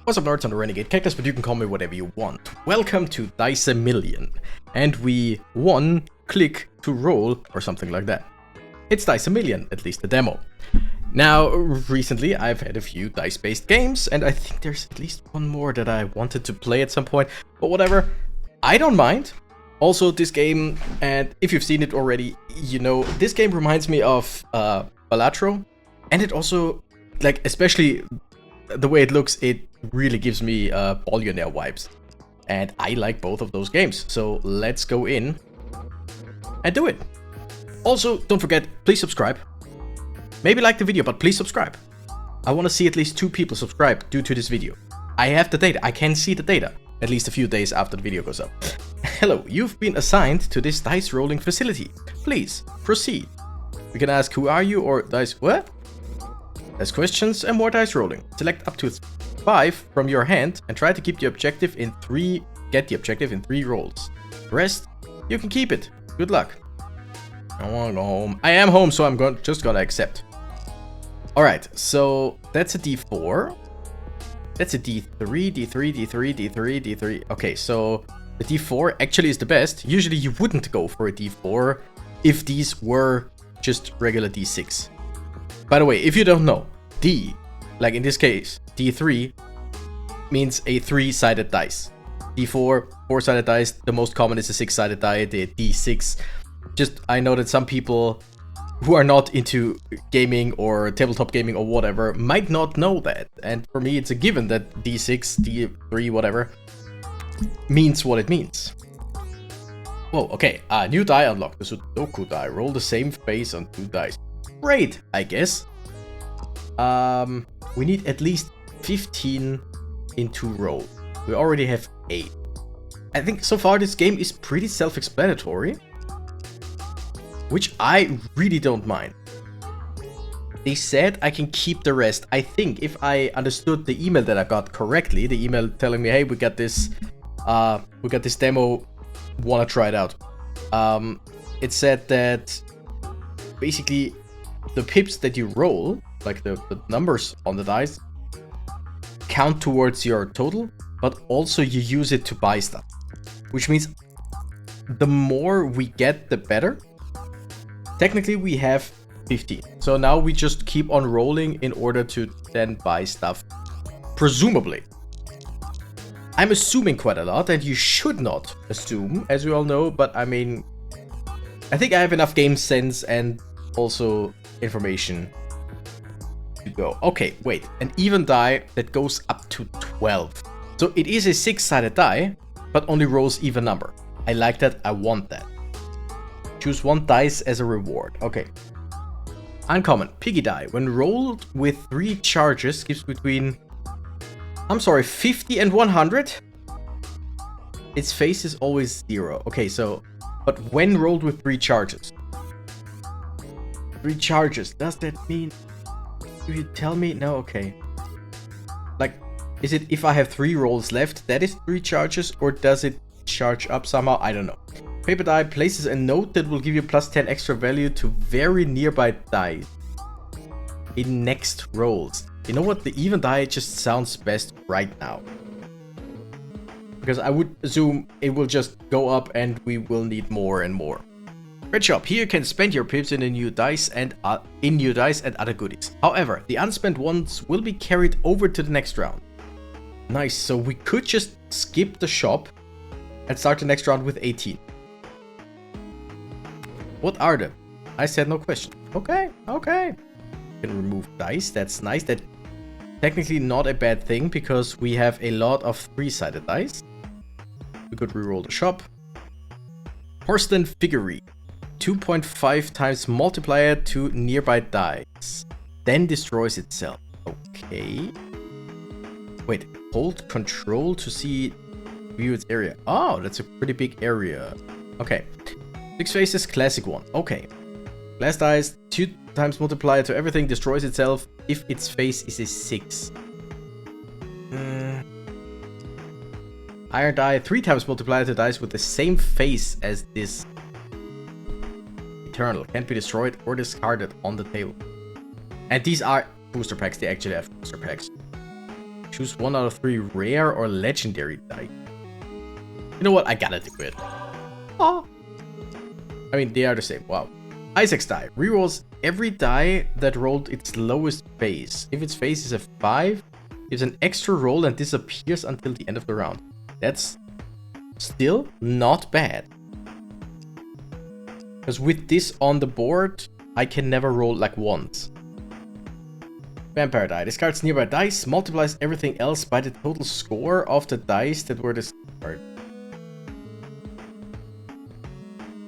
What's up, nerds? I'm the Renegade Cactus, but you can call me whatever you want. Welcome to Dice a Million. And we won click to roll or something like that. It's Dice a Million, at least the demo. Now, recently I've had a few dice-based games, and I think there's at least one more that I wanted to play at some point. But whatever, I don't mind. Also, this game, and if you've seen it already, you know, this game reminds me of BALATRO. And it also, like, especially the way it looks, it really gives me Billionaire vibes. And I like both of those games. So let's go in and do it. Also, don't forget, please subscribe. Maybe like the video, but please subscribe. I want to see at least 2 people subscribe due to this video. I have the data. I can see the data. At least a few days after the video goes up. Hello, you've been assigned to this dice rolling facility. Please, proceed. We can ask who are you or dice what? There's questions and more dice rolling. Select up to 5 from your hand and try to keep the objective in 3. Get the objective in 3 rolls. The rest, you can keep it. Good luck. I want to go home. I am home, so I'm just gonna accept. Alright, so that's a D4. That's a D3, D3, D3, D3, D3. Okay, so the D4 actually is the best. Usually you wouldn't go for a D4 if these were just regular D6. By the way, if you don't know, D, like in this case, D3 means a 3-sided dice. D4, 4-sided dice. The most common is a 6-sided die, the D6. Just, I know that some people who are not into gaming or tabletop gaming or whatever might not know that. And for me, it's a given that D6, D3, whatever, means what it means. Whoa, okay. New die unlocked. The Sudoku die. Roll the same face on 2 dice. Great, I guess. We need at least 15 in 2 rolls. We already have 8. I think so far this game is pretty self-explanatory, which I really don't mind. They said I can keep the rest. I think if I understood the email that I got correctly, the email telling me, hey, we got this demo, wanna try it out. It said that basically the pips that you roll, like the numbers on the dice, count towards your total, but also you use it to buy stuff. Which means the more we get, the better. Technically, we have 15. So now we just keep on rolling in order to then buy stuff. Presumably. I'm assuming quite a lot, and you should not assume, as we all know, but I mean, I think I have enough game sense and also information to go. Okay, wait. An even die that goes up to 12. So it is a 6-sided die, but only rolls even number. I like that. I want that. Choose 1 dice as a reward. Okay. Uncommon. Piggy die. When rolled with 3 charges, gives between 50 and 100. Its face is always 0. Okay, so, but when rolled with 3 charges. 3 charges. Does that mean? Do you tell me? No, okay. Like, is it if I have 3 rolls left, that is 3 charges, or does it charge up somehow? I don't know. Paper die places a note that will give you plus 10 extra value to very nearby dice in next rolls. You know what? The even die just sounds best right now. Because I would assume it will just go up and we will need more and more. Red shop. Here you can spend your pips in a new dice and other goodies. However, the unspent ones will be carried over to the next round. Nice. So we could just skip the shop and start the next round with 18. What are them? I said no question. Okay, okay. Can remove dice. That's nice. That's technically not a bad thing because we have a lot of 3-sided dice. We could reroll the shop. Porcelain figurine. 2.5 times multiplier to nearby dice. Then destroys itself. Okay. Wait, hold control to see view its area. Oh, that's a pretty big area. Okay. 6 faces, classic one. Okay. Glass dice, 2 times multiplier to everything, destroys itself if its face is a 6. Iron die, 3 times multiplier to dice with the same face as this. Eternal, can't be destroyed or discarded on the table. And these are booster packs, they actually have booster packs. Choose 1 out of 3 rare or legendary die. You know what? I gotta do it. Oh. I mean, they are the same. Wow. Isaac's die. Rerolls every die that rolled its lowest face. If its face is a 5, gives an extra roll and disappears until the end of the round. That's still not bad. Because with this on the board, I can never roll like once. Vampire die. Discards nearby dice, multiplies everything else by the total score of the dice that were discarded.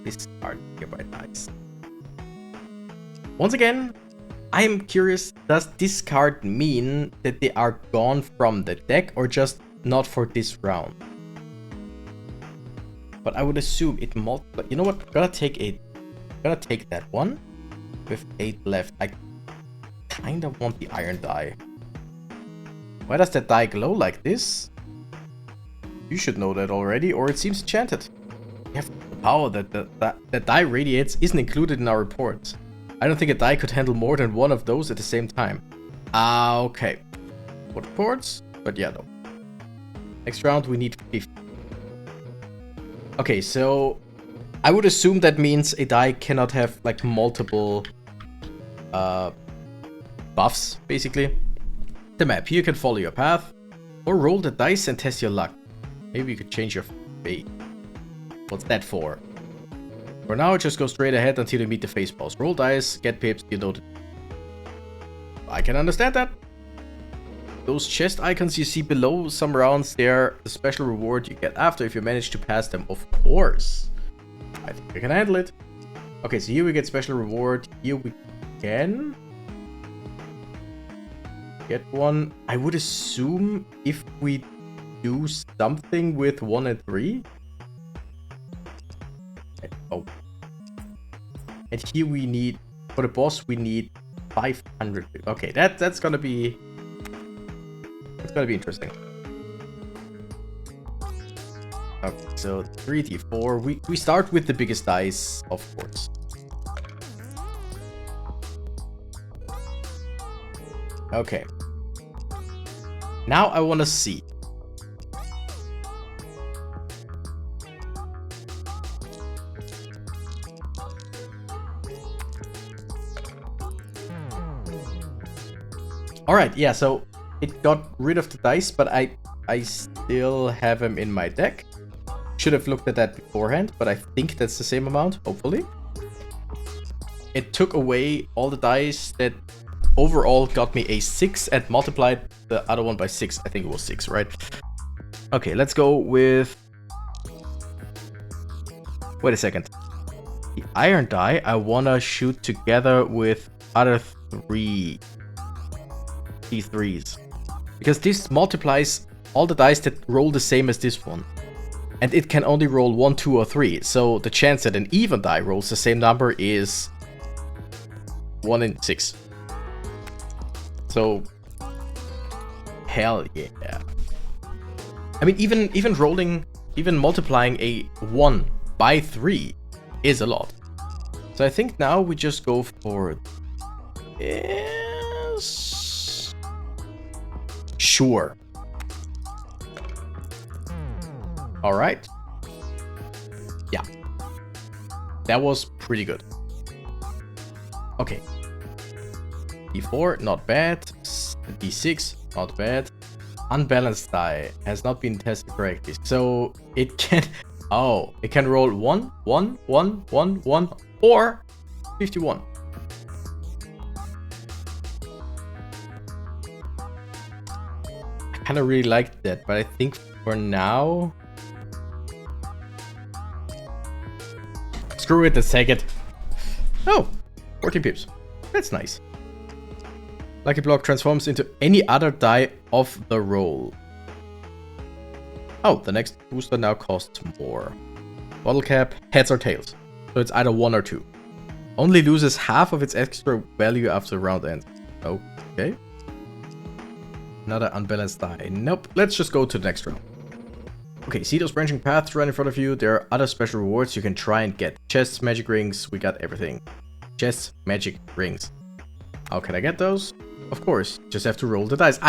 Discard nearby dice. Once again, I am curious, does discard mean that they are gone from the deck or just not for this round? But I would assume it multiplies. You know what? Gonna take that one with 8 left. I kind of want the iron die. Why does that die glow like this? You should know that already, or it seems enchanted. We have the power that die radiates isn't included in our reports. I don't think a die could handle more than one of those at the same time. Okay. For the reports, but yeah, no. Next round we need 50. Okay, so I would assume that means a die cannot have like multiple buffs, basically. The map. Here you can follow your path or roll the dice and test your luck. Maybe you could change your fate. What's that for? For now, just go straight ahead until you meet the face boss. Roll dice, get pips, you know. I can understand that. Those chest icons you see below some rounds, they're the special reward you get after if you manage to pass them, of course. I think I can handle it. Okay, so here we get special reward. Here we can get one. I would assume if we do something with 1 and 3. Oh. And here we need, for the boss, we need 500. Okay, that's gonna be... It's gonna be interesting. Okay, so 3d4. We start with the biggest dice, of course. Okay. Now I want to see. Alright, yeah, so it got rid of the dice, but I still have them in my deck. Should have looked at that beforehand, but I think that's the same amount, hopefully. It took away all the dice that overall got me a 6 and multiplied the other one by 6. I think it was 6, right? Okay, let's go with... Wait a second. The iron die I wanna shoot together with other 3 D3s. Because this multiplies all the dice that roll the same as this one. And it can only roll 1, 2, or 3. So the chance that an even die rolls the same number is 1 in 6. So, hell yeah. I mean, even multiplying a 1 by 3 is a lot. So I think now we just go for this. Sure. All right. Yeah. That was pretty good. Okay. D4, not bad. D6, not bad. Unbalanced die has not been tested correctly. So it can... Oh, it can roll 1, 1, 1, 1, 1, or 51. I kind of really liked that, but I think for now... Screw it, let's take it. Oh, 14 pips. That's nice. Lucky Block transforms into any other die of the roll. Oh, the next booster now costs more. Bottle cap, heads or tails. So it's either 1 or 2. Only loses half of its extra value after the round ends. Okay. Another unbalanced die. Nope. Let's just go to the next round. Okay, see those branching paths right in front of you? There are other special rewards you can try and get. Chests, magic rings, we got everything. Chests, magic rings. How can I get those? Of course, just have to roll the dice.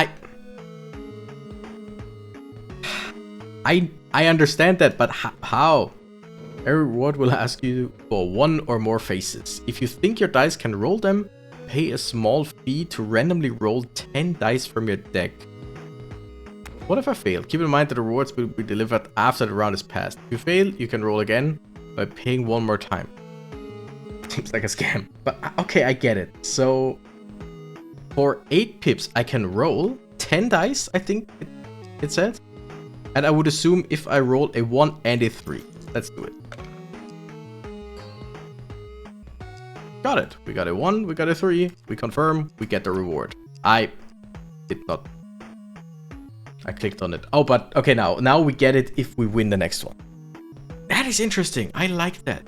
I understand that, but how? Every reward will ask you for 1 or more faces. If you think your dice can roll them, pay a small fee to randomly roll 10 dice from your deck. What if I fail? Keep in mind that the rewards will be delivered after the round is passed. If you fail, you can roll again by paying 1 more time. Seems like a scam. But okay, I get it. So for 8 pips, I can roll 10 dice, I think it said. And I would assume if I roll a 1 and a 3. Let's do it. Got it. We got a 1, we got a 3. We confirm, we get the reward. I did not. I clicked on it. Oh, but okay, now we get it if we win the next one. That is interesting. I like that.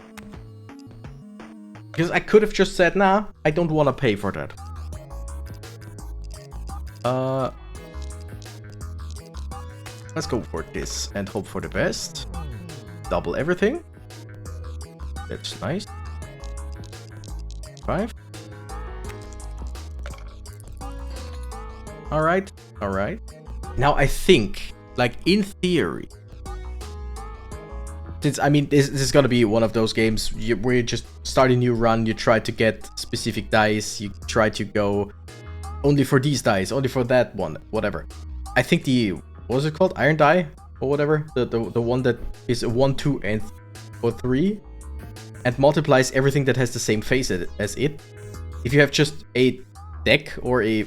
Because I could have just said, nah, I don't want to pay for that. Let's go for this and hope for the best. Double everything. That's nice. 5. Alright, alright. Now I think, like in theory, since I mean this is gonna be one of those games where you just start a new run, you try to get specific dice, you try to go only for these dice, only for that one, whatever. I think the, what was it called? Iron die? Or whatever? The one that is a 1, 2, and or 3 and multiplies everything that has the same face as it. If you have just a deck or a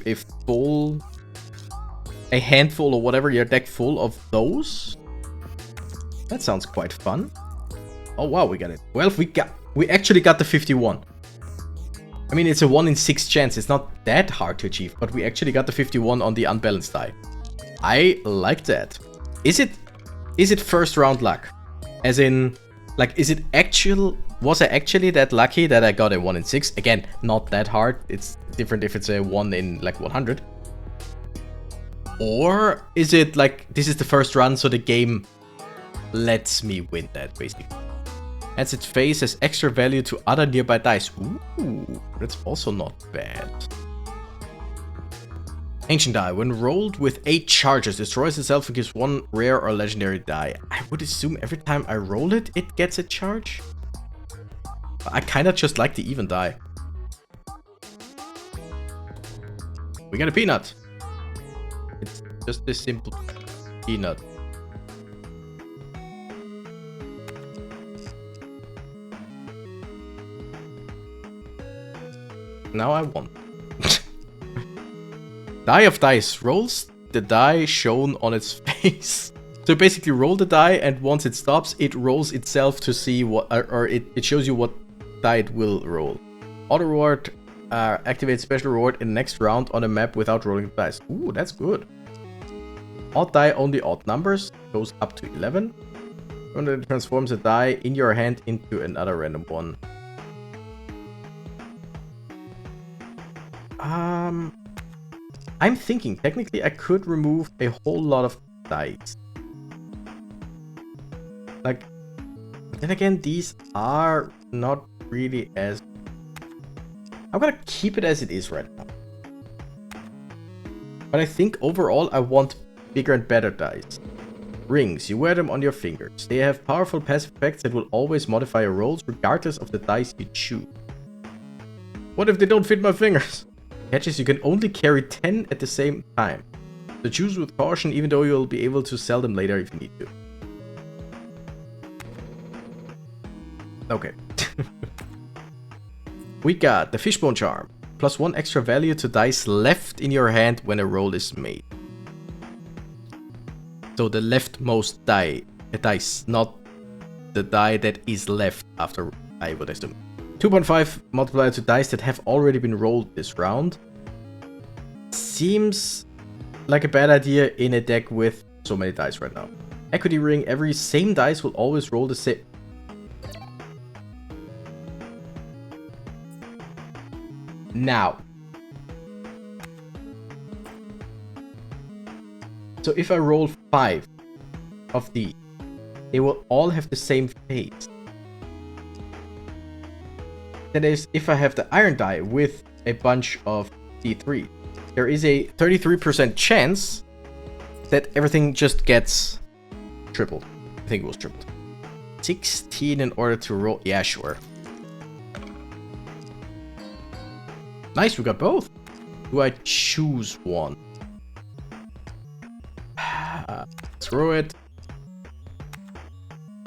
full, a handful or whatever, your deck full of those, that sounds quite fun. Oh wow, we got it. Well, we actually got the 51. I mean, it's a 1 in 6 chance. It's not that hard to achieve, but we actually got the 51 on the unbalanced die. I like that. Is it first round luck? As in, like, was I actually that lucky that I got a 1 in 6? Again, not that hard. It's different if it's a 1 in like 100. Or is it like, this is the first run, so the game lets me win that, basically. Adds its face as extra value to other nearby dice. Ooh, that's also not bad. Ancient die. When rolled with 8 charges, destroys itself and gives 1 rare or legendary die. I would assume every time I roll it, it gets a charge. I kinda just like the even die. We got a peanut. It's just a simple peanut. Now I won. Die of dice. Rolls the die shown on its face. So basically roll the die, and once it stops, it rolls itself to see what, or it shows you what die it will roll. Auto reward activates special reward in the next round on a map without rolling the dice. Ooh, that's good. Odd die, only odd numbers. Goes up to 11. When it transforms a die in your hand into another random one. I'm thinking, technically I could remove a whole lot of dice. Like, then again, these are not really as... I'm gonna keep it as it is right now. But I think overall I want bigger and better dice. Rings, you wear them on your fingers. They have powerful passive effects that will always modify your rolls regardless of the dice you choose. What if they don't fit my fingers? Catches, you can only carry 10 at the same time. So choose with caution, even though you'll be able to sell them later if you need to. Okay. We got the fishbone charm. Plus 1 extra value to dice left in your hand when a roll is made. So the leftmost dice, not the die that is left after, I would assume. 2.5 multiplier to dice that have already been rolled this round. Seems like a bad idea in a deck with so many dice right now. Equity ring, every same dice will always roll the same. Now. So if I roll 5 of these, they will all have the same face. That is, if I have the iron die with a bunch of D3, there is a 33% chance that everything just gets tripled. I think it was tripled. 16 in order to roll. Yeah, sure. Nice, we got both. Do I choose one? Throw it.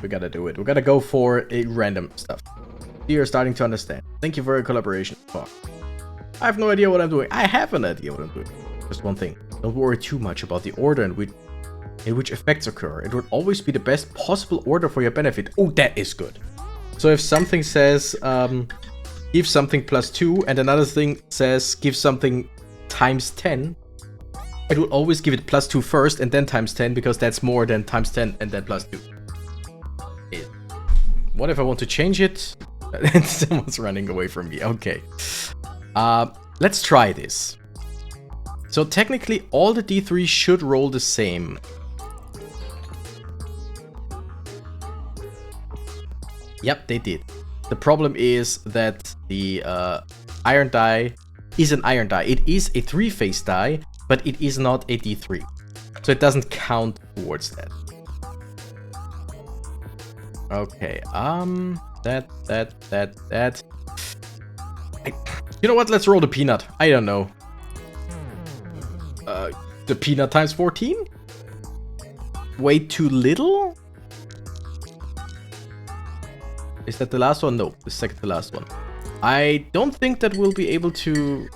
We gotta do it. We gotta go for a random stuff. You're starting to understand. Thank you for your collaboration. Fuck. I have no idea what I'm doing. I have an idea what I'm doing. Just one thing. Don't worry too much about the order in which effects occur. It will always be the best possible order for your benefit. Oh, that is good. So if something says give something +2 and another thing says give something ×10, it will always give it +2 first and then ×10 because that's more than ×10 and then +2. What if I want to change it? And someone's running away from me. Okay. Let's try this. So technically all the D3 should roll the same. Yep, they did. The problem is that the iron die is an iron die. It is a 3-phase die, but it is not a D3. So it doesn't count towards that. Okay, that. You know what? Let's roll the peanut. I don't know. The peanut times 14? Way too little? Is that the last one? No, the second to last one. I don't think that we'll be able to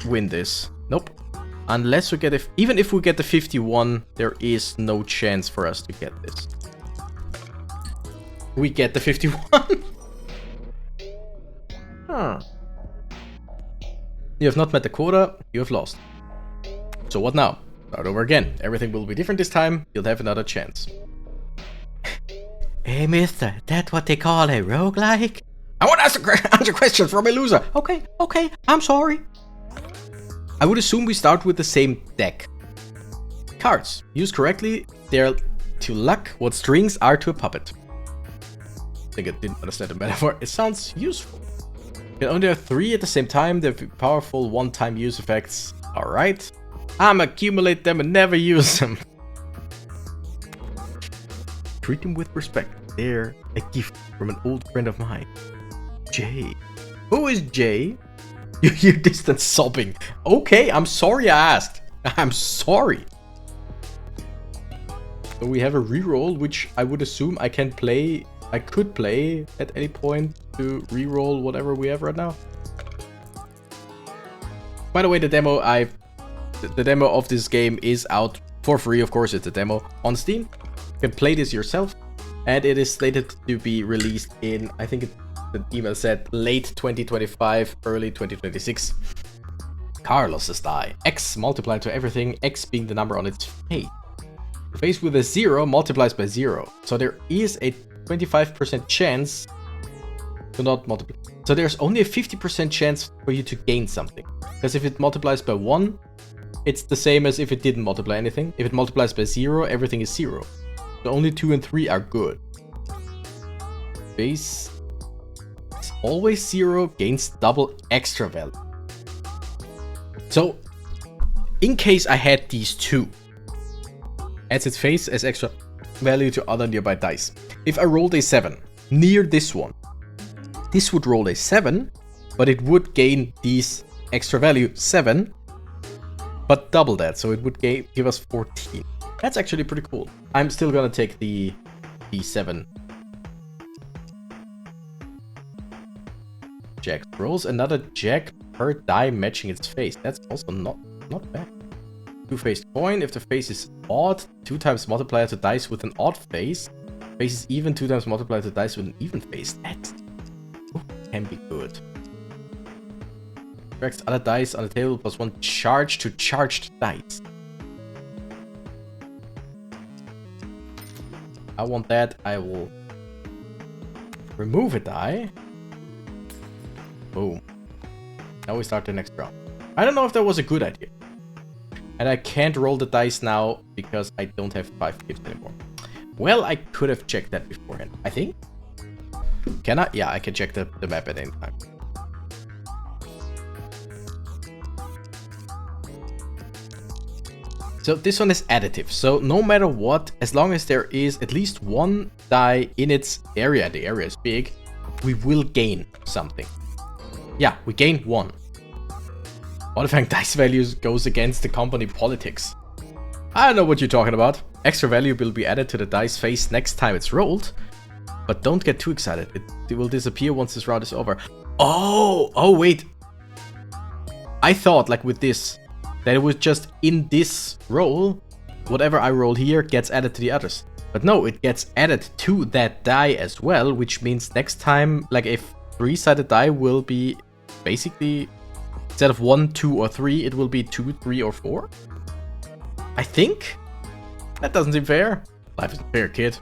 win this. Nope. Unless we get even if we get the 51, there is no chance for us to get this. We get the 51. Huh. You have not met the quota, you have lost. So what now? Start over again. Everything will be different this time. You'll have another chance. Hey mister, that's what they call a roguelike? I want to answer questions from a loser. Okay, I'm sorry. I would assume we start with the same deck. Cards. Used correctly, they're to luck what strings are to a puppet. I think I didn't understand the metaphor. It sounds useful. You can only have 3 at the same time. They're powerful one-time use effects. Alright. I'm accumulate them and never use them. Treat them with respect. They're a gift from an old friend of mine. Jay. Who is Jay? You hear distant sobbing. Okay, I'm sorry I asked. I'm sorry. So we have a reroll, which I would assume I can play. I could play at any point to reroll whatever we have right now. By the way, the demo of this game is out for free. Of course, it's a demo on Steam. You can play this yourself, and it is slated to be released in, I think the email said, late 2025, early 2026. Carlos's die. X multiplied to everything, X being the number on its face. The face with a 0 multiplies by 0. So there is a 25% chance to not multiply. So there's only a 50% chance for you to gain something. Because if it multiplies by 1, it's the same as if it didn't multiply anything. If it multiplies by 0, everything is 0. So only 2 and 3 are good. Base is always 0, gains double extra value. So, in case I had these two, adds its face as extra value to other nearby dice. If I rolled a 7 near this one, this would roll a 7, but it would gain these extra value 7, but double that, so it would give us 14. That's actually pretty cool. I'm still gonna take the 7. Jack rolls another jack per die matching its face. That's also not bad. 2-faced coin. If the face is odd, 2 times multiplier to dice with an odd face. Face is even, 2 times multiplier to dice with an even face. That can be good. Tracks other dice on the table plus 1 charge to charged dice. I want that. I will remove a die. Boom. Now we start the next round. I don't know if that was a good idea. And I can't roll the dice now because I don't have 5 gifts anymore. Well, I could have checked that beforehand, I think. Can I? Yeah, I can check the map at any time. So this one is additive. So no matter what, as long as there is at least one die in its area, the area is big, we will gain something. Yeah, we gain 1. Modifying dice values goes against the company politics. I don't know what you're talking about. Extra value will be added to the dice face next time it's rolled. But don't get too excited. It will disappear once this round is over. Oh, wait. I thought, like with this, that it was just in this roll, whatever I roll here gets added to the others. But no, it gets added to that die as well, which means next time, like a 3-sided die will be basically, instead of 1, 2, or 3, it will be 2, 3, or 4. I think? That doesn't seem fair. Life isn't fair, kid.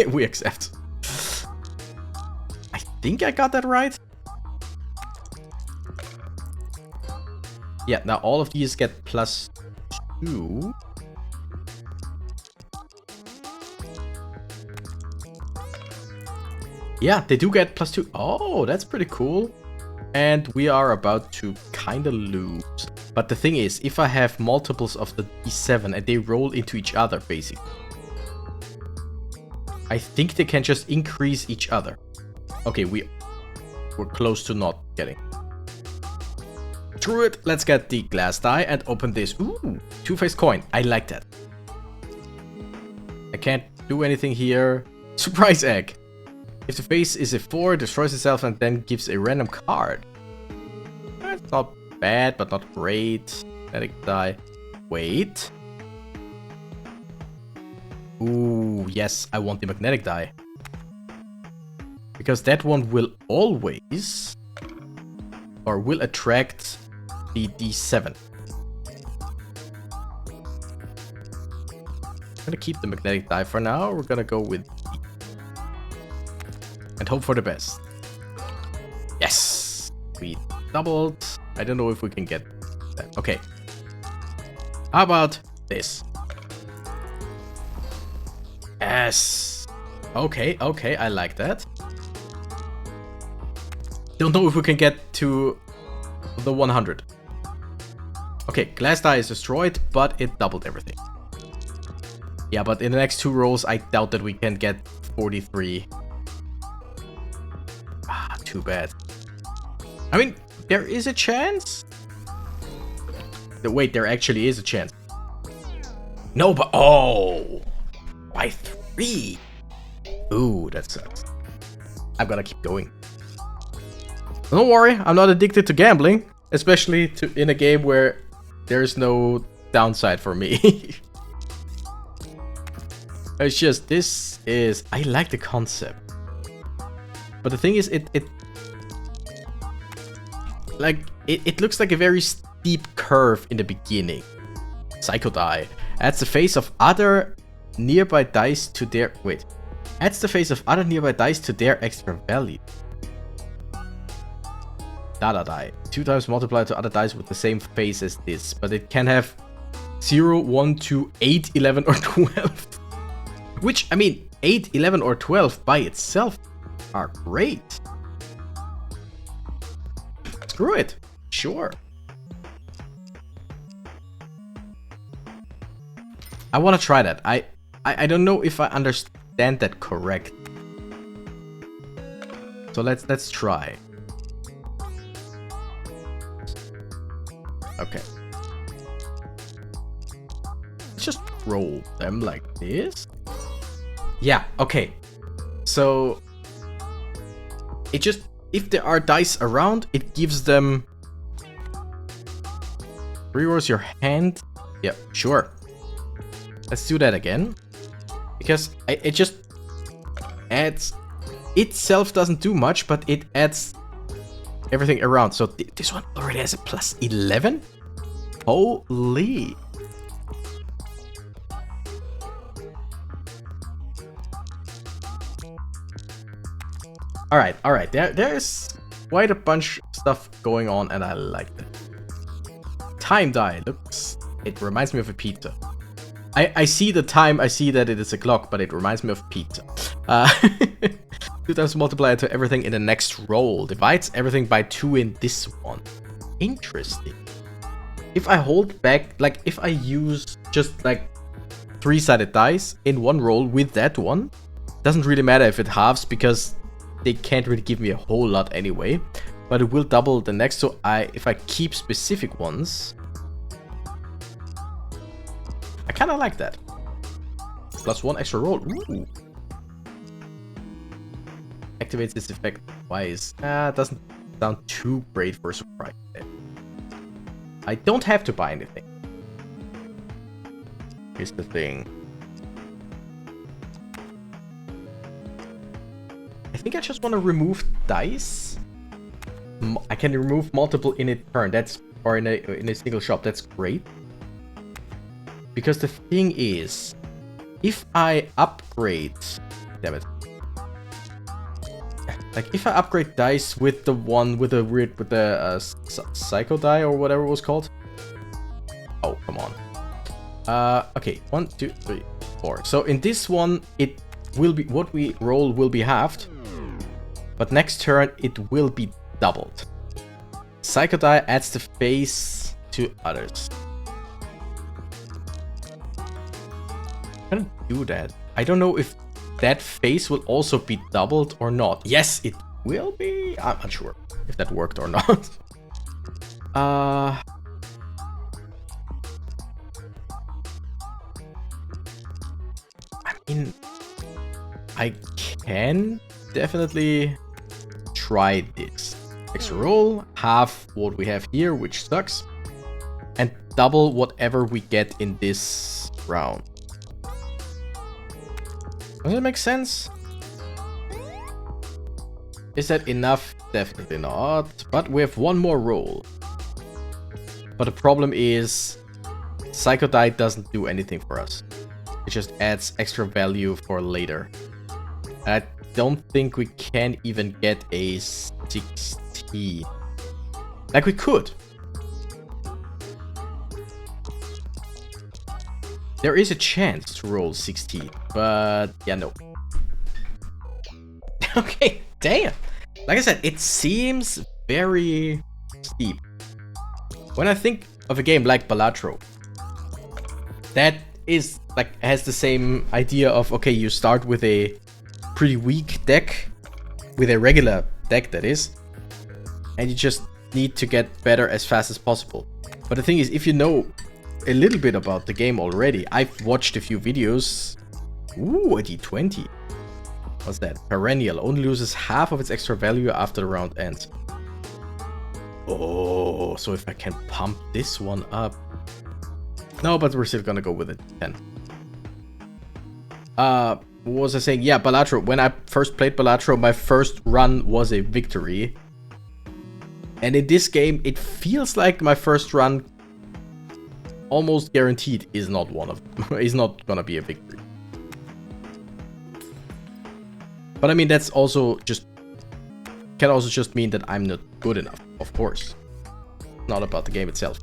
We accept. I think I got that right. Yeah, now all of these get +2. Yeah, they do get +2. Oh, that's pretty cool. And we are about to kind of lose. But the thing is, if I have multiples of the D7 and they roll into each other, basically, I think they can just increase each other. Okay, we're close to not getting. Screw it, let's get the glass die and open this. Ooh, 2-faced coin. I like that. I can't do anything here. Surprise egg. If the face is a 4, it destroys itself and then gives a random card. That's not bad, but not great. Magnetic die. Wait. Ooh, yes, I want the magnetic die. Because that one will always, or will attract the D7. I'm gonna keep the magnetic die for now. We're gonna go with D. And hope for the best. Yes! We doubled. I don't know if we can get that. Okay. How about this? Yes! Okay, okay, I like that. Don't know if we can get to the 100. Okay, glass die is destroyed, but it doubled everything. Yeah, but in the next 2 rolls, I doubt that we can get 43. Ah, too bad. I mean, there is a chance. Wait, there actually is a chance. No, but oh, by 3. Ooh, that sucks. I've gotta keep going. Don't worry, I'm not addicted to gambling, especially in a game where there's no downside for me. It's just, this is, I like the concept. But the thing is, it looks like a very steep curve in the beginning. Psycho die. Adds the face of other nearby dice to their, wait. Adds the face of other nearby dice to their extra value. Dada die. 2 times multiplied to other dice with the same face as this. But it can have 0, 1, 2, 8, 11, or 12. Which, I mean, 8, 11, or 12 by itself are great. Screw it. Sure. I want to try that. I don't know if I understand that correct. So let's try. Okay. Let's just roll them like this. Yeah, okay. So it just, if there are dice around, it gives them rerolls your hand. Yeah, sure. Let's do that again. Because it just adds, itself doesn't do much, but it adds everything around. So this one already has a +11? Holy. Alright, there's quite a bunch of stuff going on and I like that. Time die, looks, it reminds me of a pizza. I see the time, I see that it is a clock, but it reminds me of pizza. 2 times multiplier to everything in the next roll. Divides everything by 2 in this one. Interesting. if I hold back, like if I use just like 3-sided dice in one roll with that one, doesn't really matter if it halves because they can't really give me a whole lot anyway. But it will double the next, so if I keep specific ones, I kind of like that. +1 extra roll. Ooh. Activates this effect twice. Doesn't sound too great for a surprise. I don't have to buy anything. Here's the thing. I think I just want to remove dice. I can remove multiple in a turn. Or in a single shot. That's great. Because the thing is, if I upgrade, damn it. Like if I upgrade dice with the one with the psycho die or whatever it was called. Oh, come on. Okay, 1, 2, 3, 4. So in this one, it will be what we roll will be halved, but next turn it will be doubled. Psycho die adds the face to others. I'm gonna do that. I don't know if that face will also be doubled or not. Yes, it will be. I'm not sure if that worked or not. I mean, I can definitely try this. Extra roll, half what we have here, which sucks, and double whatever we get in this round. Does that make sense? Is that enough? Definitely not. But we have one more roll. But the problem is, Psycho Die doesn't do anything for us. It just adds extra value for later. I don't think we can even get a 16. Like we could. There is a chance to roll 16, but yeah, no. Okay, damn. Like I said, it seems very steep. When I think of a game like BALATRO, that is like has the same idea of, okay, you start with a pretty weak deck, with a regular deck that is, and you just need to get better as fast as possible. But the thing is, if you know a little bit about the game already, I've watched a few videos. Ooh, a D20. What's that? Perennial only loses half of its extra value after the round ends. Oh, so if I can pump this one up. No, but we're still gonna go with it. 10. What was I saying? Yeah, BALATRO. When I first played BALATRO, my first run was a victory. And in this game, it feels like my first run almost guaranteed is not one of them. Is not gonna be a victory. But I mean, that's also just can also just mean that I'm not good enough, of course. Not about the game itself.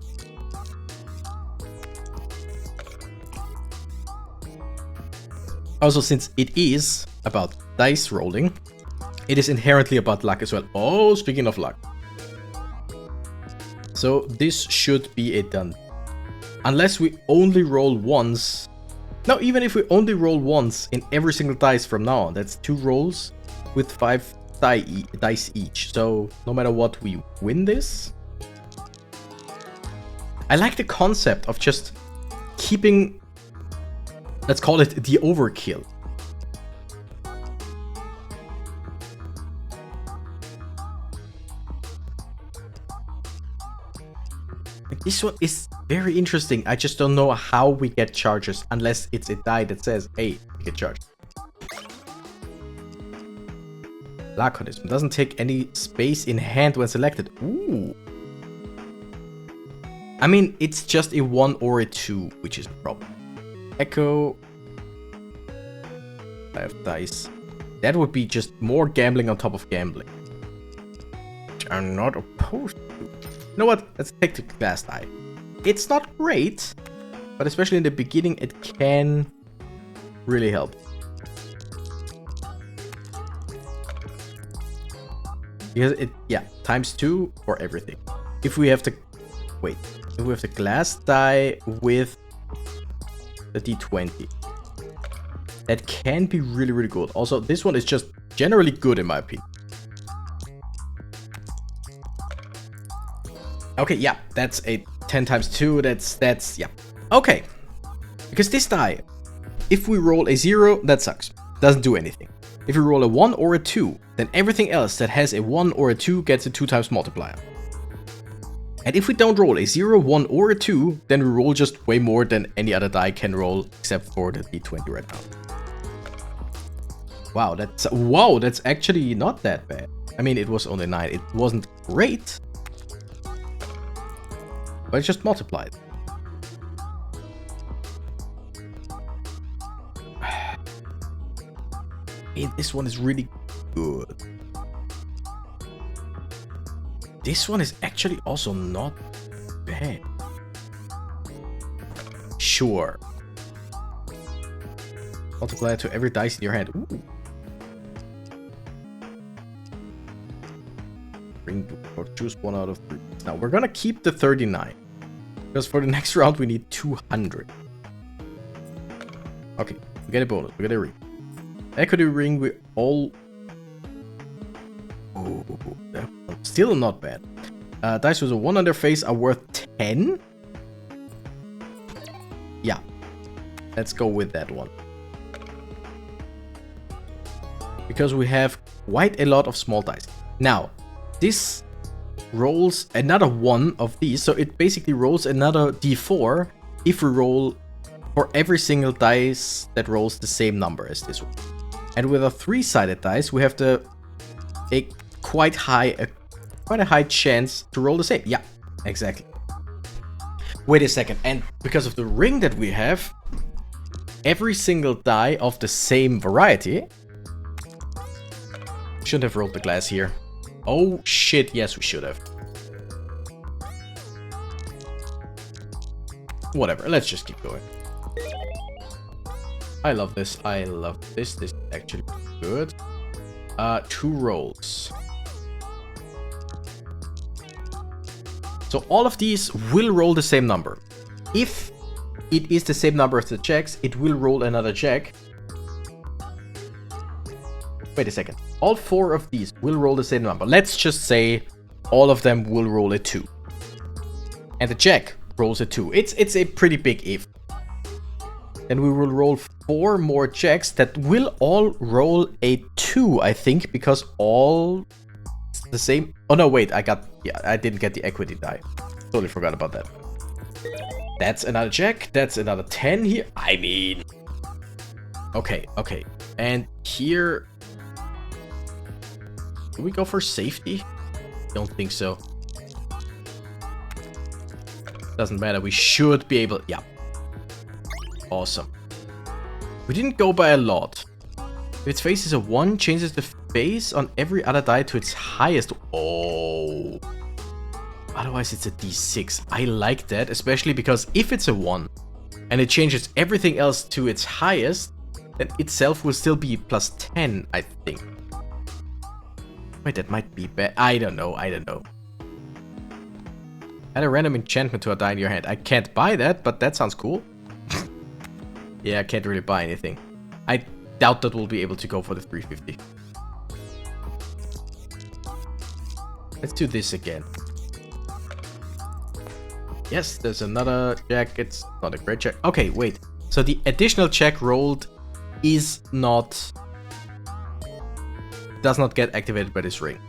Also, since it is about dice rolling, it is inherently about luck as well. Oh, speaking of luck. So this should be a done. Unless we only roll once. No, even if we only roll once in every single dice from now on, that's 2 rolls with 5 dice each. So no matter what, we win this. I like the concept of just keeping, let's call it the overkill. This one is very interesting. I just don't know how we get charges unless it's a die that says, hey, you get charged. Laconism doesn't take any space in hand when selected. Ooh. I mean, it's just a 1 or a 2, which is a problem. Echo. 5 dice. That would be just more gambling on top of gambling, which I'm not opposed to. You know what? Let's take the glass die. It's not great, but especially in the beginning, it can really help. Because it, yeah, ×2 for everything. If we have to, wait, And we have the glass die with the D20. That can be really, really good. Also, this one is just generally good in my opinion. Okay, yeah, that's a 10 times 2. That's, yeah. Okay. Because this die, if we roll a 0, that sucks. Doesn't do anything. If we roll a 1 or a 2, then everything else that has a 1 or a 2 gets a 2 times multiplier. And if we don't roll a 0, 1, or a 2, then we roll just way more than any other die can roll, except for the D20 right now. Wow, that's actually not that bad. I mean, it was only 9. It wasn't great, but it just multiplied. This one is really good. This one is actually also not bad. Sure. Multiply it to every dice in your hand. Ooh. Or choose 1 out of 3. Now we're gonna keep the 39. Because for the next round we need 200. Okay, we get a bonus, we get a ring. Equity ring, we all... Oh, still not bad. Dice with a 1 on their face are worth 10? Yeah. Let's go with that one. Because we have quite a lot of small dice. Now, this rolls another one of these, so it basically rolls another d4 if we roll for every single dice that rolls the same number as this one. And with a 3-sided dice, we have quite a high chance to roll the same. Yeah, exactly. Wait a second, and because of the ring that we have, every single die of the same variety. Shouldn't have rolled the glass here. Oh shit, yes we should have. Whatever, let's just keep going. I love this, I love this. This is actually good. 2 rolls. So all of these will roll the same number. If it is the same number as the checks, it will roll another check. Wait a second. All 4 of these will roll the same number. Let's just say all of them will roll a 2. And the jack rolls a 2. It's a pretty big if. Then we will roll 4 more checks that will all roll a 2, I think, because all the same. Oh no, wait, I didn't get the equity die. Totally forgot about that. That's another check. That's another 10 here. I mean, okay. And here, do we go for safety? Don't think so. Doesn't matter. We should be able. Yeah. Awesome. We didn't go by a lot. If its face is a 1, changes the face on every other die to its highest. Oh. Otherwise, it's a d6. I like that, especially because if it's a 1 and it changes everything else to its highest, then itself will still be plus 10, I think. Wait, that might be bad. I don't know. Add a random enchantment to a die in your hand. I can't buy that, but that sounds cool. Yeah, I can't really buy anything. I doubt that we'll be able to go for the 350. Let's do this again. Yes, there's another check. It's not a great check. Okay, wait. So the additional check rolled is not... does not get activated by this ring.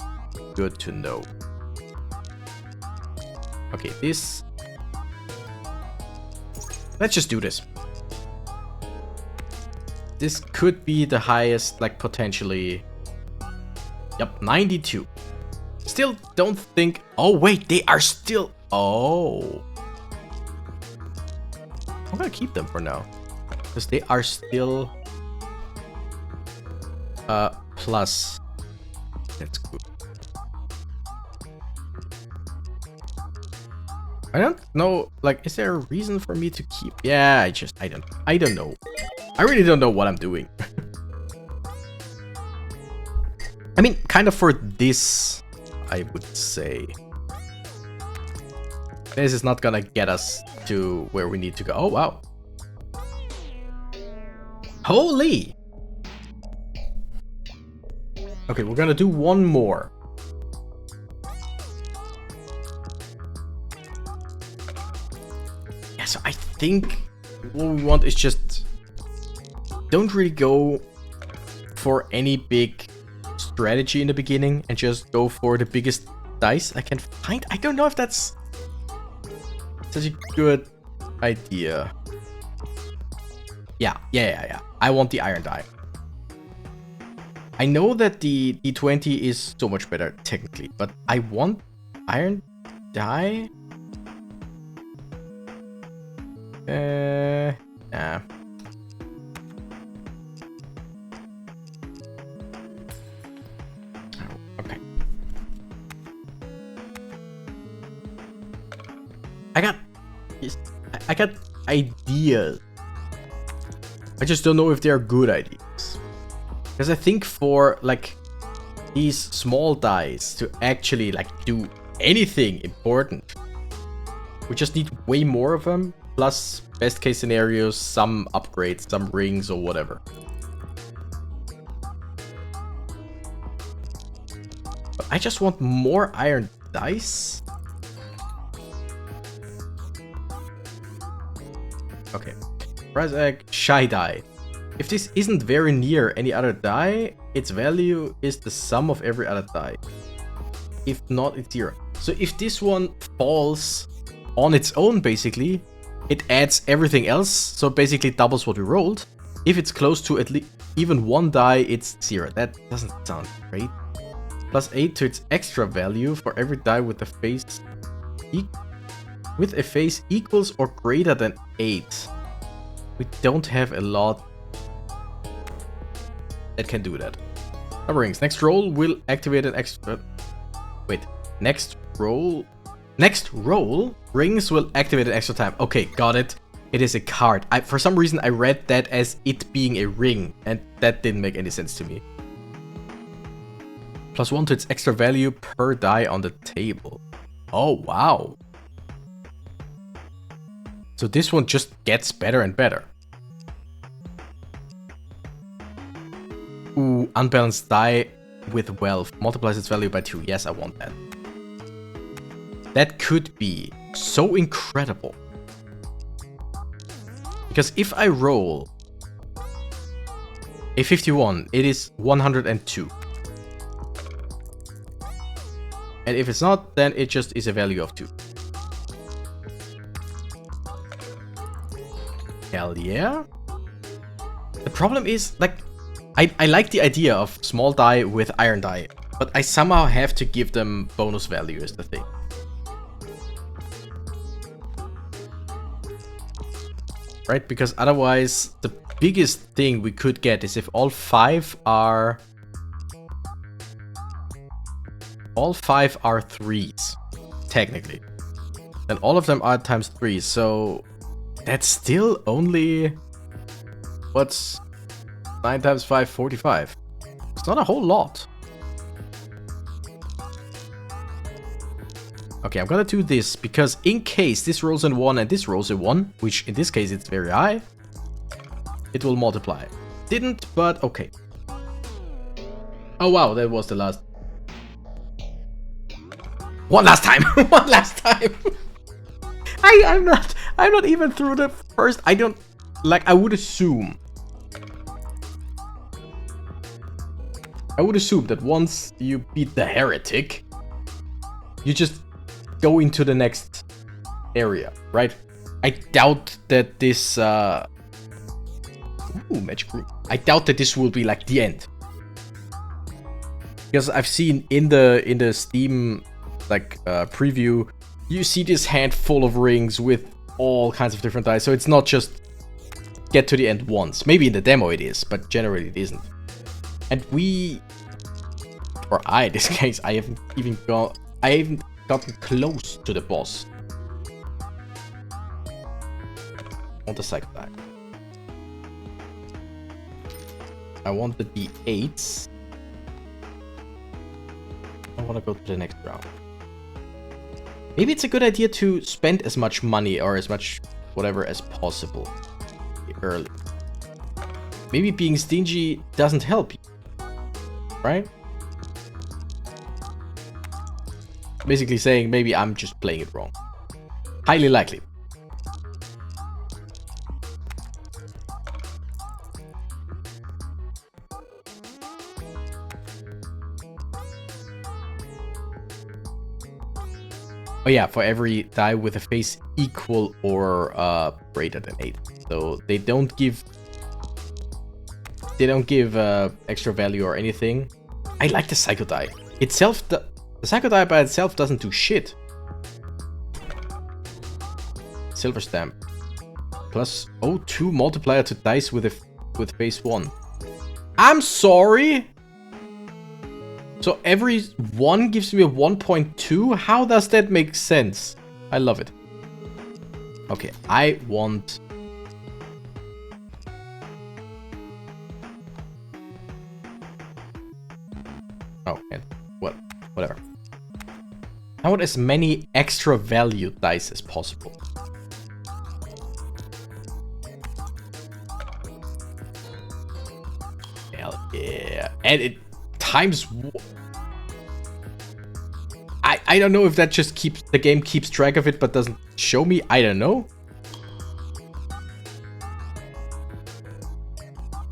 Good to know. Okay, this... let's just do this. This could be the highest, like, potentially... Yep, 92. Still don't think... Oh, wait, they are still... Oh. I'm gonna keep them for now. Because they are still... plus. That's good. I don't know, like, is there a reason for me to keep... Yeah, I don't know. I really don't know what I'm doing. I mean, kind of for this, I would say. This is not gonna get us to where we need to go. Oh, wow. Holy! Okay, we're gonna do one more. Yeah, so I think what we want is just... Don't really go for any big strategy in the beginning and just go for the biggest dice I can find. I don't know if that's such a good idea. Yeah. I want the iron die. I know that the D20 is so much better technically, but I want iron die. Nah. Okay. I got ideas. I just don't know if they are good ideas. Because I think for like these small dice to actually like do anything important, we just need way more of them. Plus, best case scenarios, some upgrades, some rings or whatever. But I just want more iron dice. Okay. Prize egg, shy die. If this isn't very near any other die, its value is the sum of every other die. If not, it's 0. So if this one falls on its own, basically, it adds everything else, so basically doubles what we rolled. If it's close to at least even one die, it's 0. That doesn't sound great. Plus 8 to its extra value for every die with a face equals or greater than 8. We don't have a lot that can do that. Number rings. Next roll will activate an extra... Wait. Next roll, rings will activate an extra time. Okay, got it. It is a card. For some reason, I read that as it being a ring, and that didn't make any sense to me. Plus 1 to its extra value per die on the table. Oh, wow. So this one just gets better and better. Ooh, unbalanced die with wealth. Multiplies its value by 2. Yes, I want that. That could be so incredible. Because if I roll a 51, it is 102. And if it's not, then it just is a value of 2. Hell yeah. The problem is, like, I like the idea of small die with iron die, but I somehow have to give them bonus value is the thing. Right? Because otherwise, the biggest thing we could get is if all 5 are 3s, technically. Then all of them are times 3, so that's still only... What's 9 times 5? 45. It's not a whole lot. Okay, I'm gonna do this because in case this rolls a 1 and this rolls a 1, which in this case it's very high, it will multiply. Didn't, but okay. Oh wow, that was the last. One last time. One last time. I'm not even through the first. I don't like. I would assume that once you beat the heretic, you just go into the next area, right? I doubt that this ooh, magic room. I doubt that this will be like the end. Because I've seen in the Steam like preview, you see this hand full of rings with all kinds of different dice. So it's not just get to the end once. Maybe in the demo it is, but generally it isn't. And in this case, I haven't even gotten close to the boss. On the cycle die. I want the D8s. I want to go to the next round. Maybe it's a good idea to spend as much money or as much whatever as possible early. Maybe being stingy doesn't help you, right? Basically saying maybe I'm just playing it wrong. Highly likely. Oh yeah, for every die with a face equal or greater than 8. So they don't give extra value or anything. I like the Psycho die. Itself, the Psycho die by itself doesn't do shit. Silver stamp. Plus 0.2 multiplier to dice with face 1. I'm sorry. So every 1 gives me a 1.2? How does that make sense? I love it. Okay, I want... Oh, and what? Whatever. I want as many extra value dice as possible. Hell yeah. And it times... I don't know if that just keeps... The game keeps track of it but doesn't show me. I don't know.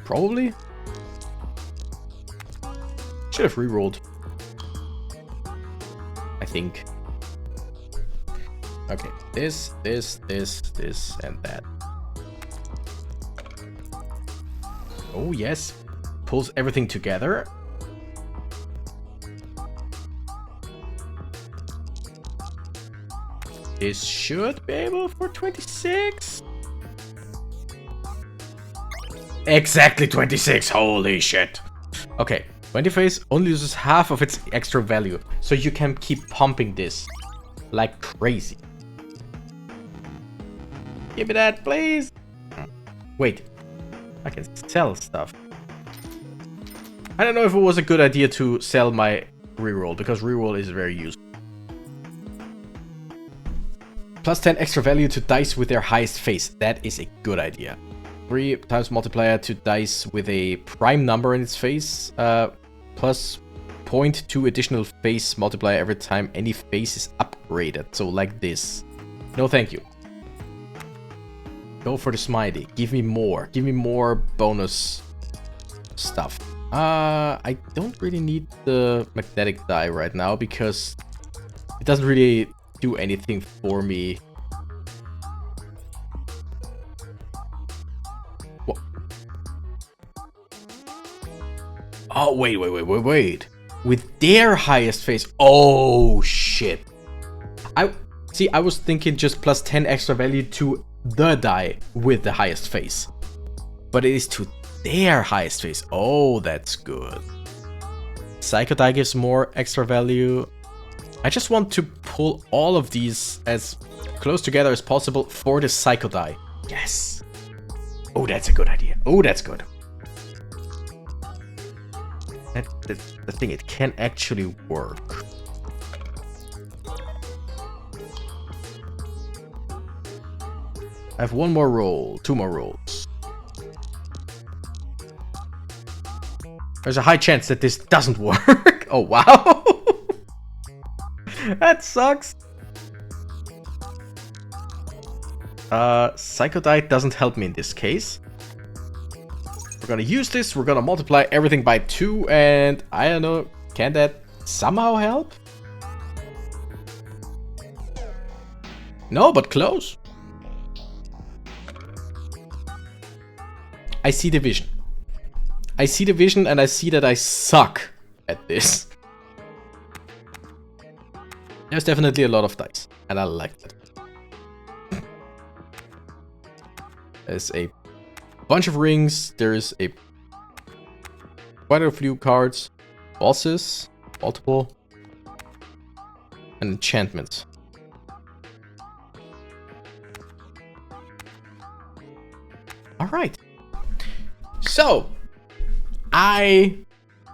Probably. Should have rerolled. I think. Okay. This, and that. Oh, yes. Pulls everything together. This should be able for 26. Exactly 26. Holy shit. Okay. 20 face only uses half of its extra value. So you can keep pumping this like crazy. Give me that, please. Wait. I can sell stuff. I don't know if it was a good idea to sell my reroll, because reroll is very useful. Plus 10 extra value to dice with their highest face. That is a good idea. 3 times multiplier to dice with a prime number in its face. Plus 0.2 additional face multiplier every time any face is upgraded. So like this. No thank you. Go for the Smitey. Give me more. Give me more bonus stuff. I don't really need the magnetic die right now because it doesn't really do anything for me. What? Oh, wait. With their highest face. Oh, shit. I was thinking just plus 10 extra value to the die with the highest face. But it is to their highest face. Oh, that's good. Psycho die gives more extra value. I just want to pull all of these as close together as possible for the Psycho die. Yes. Oh, that's a good idea. Oh, that's good. That's the thing. It can actually work. I have one more roll. 2 more rolls. There's a high chance that this doesn't work. Oh, wow. That sucks. Psycho die doesn't help me in this case. We're gonna use this. We're gonna multiply everything by 2. And I don't know. Can that somehow help? No, but close. I see the vision. I see the vision and I see that I suck at this. There's definitely a lot of dice, and I like that. There's a bunch of rings, there's quite a few cards, bosses, multiple, and enchantments. Alright. So, I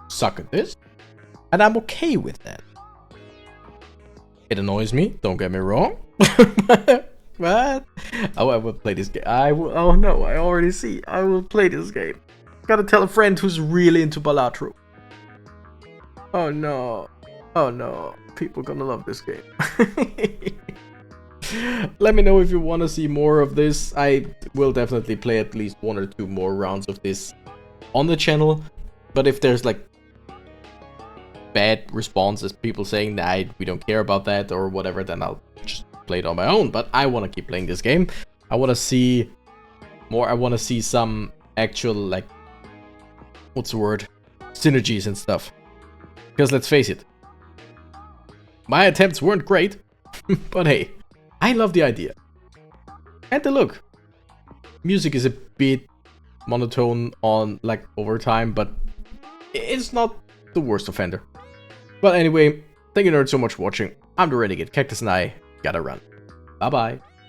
suck at this, and I'm okay with that. It annoys me, don't get me wrong. But oh, I will play this game. Oh no, I already see. I will play this game. Gotta tell a friend who's really into BALATRO. Oh no. Oh no. People gonna love this game. Let me know if you want to see more of this. I will definitely play at least 1 or 2 more rounds of this on the channel. But if there's like bad responses, people saying that we don't care about that or whatever, then I'll just play it on my own. But I want to keep playing this game. I want to see more. I want to see some actual, like, what's the word? Synergies and stuff. Because let's face it, my attempts weren't great, but hey, I love the idea. And the look. Music is a bit monotone on, like, over time, but it's not the worst offender. But anyway, thank you nerds so much for watching. I'm the Renegade Cactus and I gotta run. Bye bye.